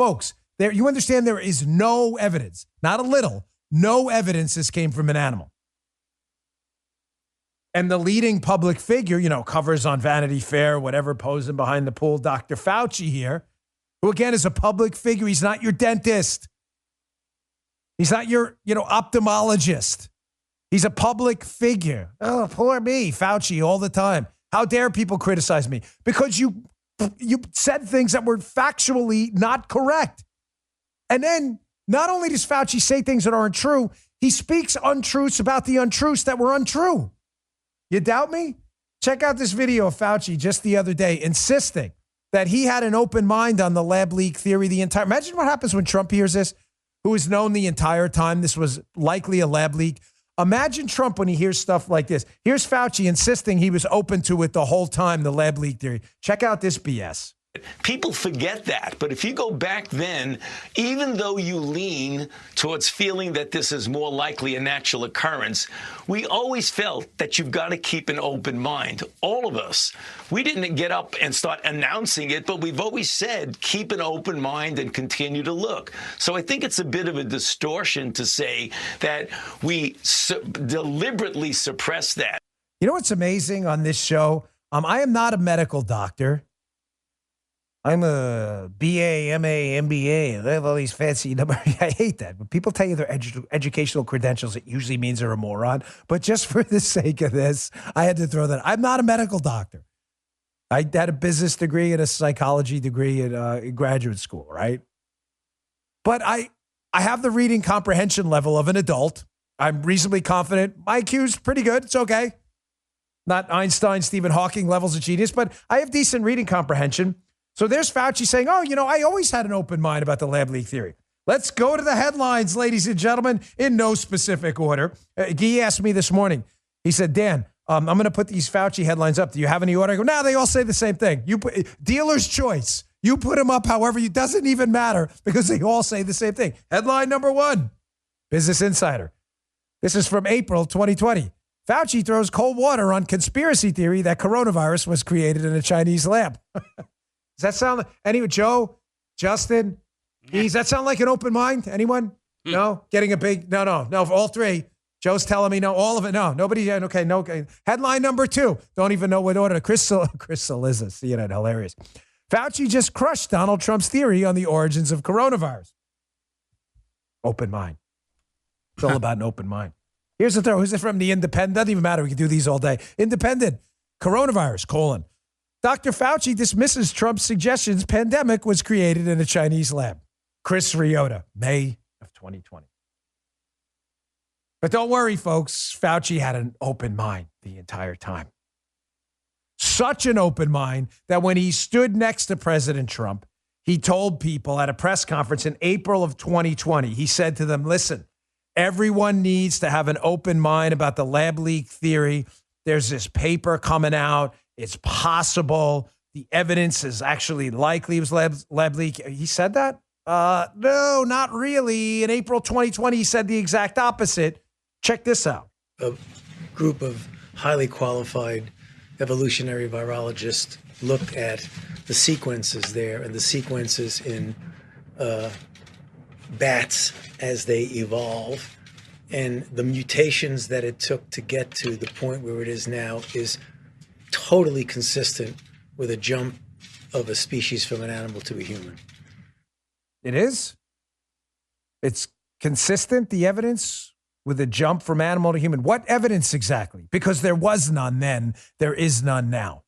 folks, you understand there is no evidence, not a little, no evidence this came from an animal. And the leading public figure, covers on Vanity Fair, whatever, posing behind the pool, Dr. Fauci here, who again is a public figure. He's not your dentist. He's not your, ophthalmologist. He's a public figure. Oh, poor me, Fauci, all the time. How dare people criticize me? Because you said things that were factually not correct. And then not only does Fauci say things that aren't true, he speaks untruths about the untruths that were untrue. You doubt me? Check out this video of Fauci just the other day insisting that he had an open mind on the lab leak theory imagine what happens when Trump hears this, who has known the entire time this was likely a lab leak. Imagine Trump when he hears stuff like this. Here's Fauci insisting he was open to it the whole time, the lab leak theory. Check out this BS. People forget that. But if you go back then, even though you lean towards feeling that this is more likely a natural occurrence, we always felt that you've got to keep an open mind. All of us. We didn't get up and start announcing it, but we've always said keep an open mind and continue to look. So I think it's a bit of a distortion to say that we deliberately suppress that. You know what's amazing on this show? I am not a medical doctor. I'm a BA, MA, MBA. They have all these fancy numbers. I hate that. When people tell you their educational credentials, it usually means they're a moron. But just for the sake of this, I had to throw that. I'm not a medical doctor. I had a business degree and a psychology degree in graduate school, right? But I have the reading comprehension level of an adult. I'm reasonably confident. My IQ's pretty good. It's okay. Not Einstein, Stephen Hawking levels of genius, but I have decent reading comprehension. So there's Fauci saying, I always had an open mind about the lab leak theory. Let's go to the headlines, ladies and gentlemen, in no specific order. Guy asked me this morning. He said, Dan, I'm going to put these Fauci headlines up. Do you have any order? I go, no, they all say the same thing. You put dealer's choice. You put them up however you, doesn't even matter because they all say the same thing. Headline number 1, Business Insider. This is from April 2020. Fauci throws cold water on conspiracy theory that coronavirus was created in a Chinese lab. Does that sound anyway, Joe, Justin, does that sound like an open mind? Anyone? No? Getting a big, no, all three. Joe's telling me no, all of it. No, nobody. Okay, no. Okay. Headline number 2. Don't even know what order. Crystal Liza, see it, hilarious. Fauci just crushed Donald Trump's theory on the origins of coronavirus. Open mind. It's all about an open mind. Here's the throw. Who's it from? The Independent. Doesn't even matter. We can do these all day. Independent. Coronavirus, : Dr. Fauci dismisses Trump's suggestions pandemic was created in a Chinese lab. Chris Ryota, May of 2020. But don't worry, folks. Fauci had an open mind the entire time. Such an open mind that when he stood next to President Trump, he told people at a press conference in April of 2020, he said to them, listen, everyone needs to have an open mind about the lab leak theory. There's this paper coming out. It's possible. The evidence is actually likely it was lab leak. He said that? No, not really. In April 2020, he said the exact opposite. Check this out. A group of highly qualified evolutionary virologists looked at the sequences there and the sequences in bats as they evolve. And the mutations that it took to get to the point where it is now is totally consistent with a jump of a species from an animal to a human. It is? It's consistent, the evidence, with a jump from animal to human. What evidence exactly? Because there was none then. There is none now.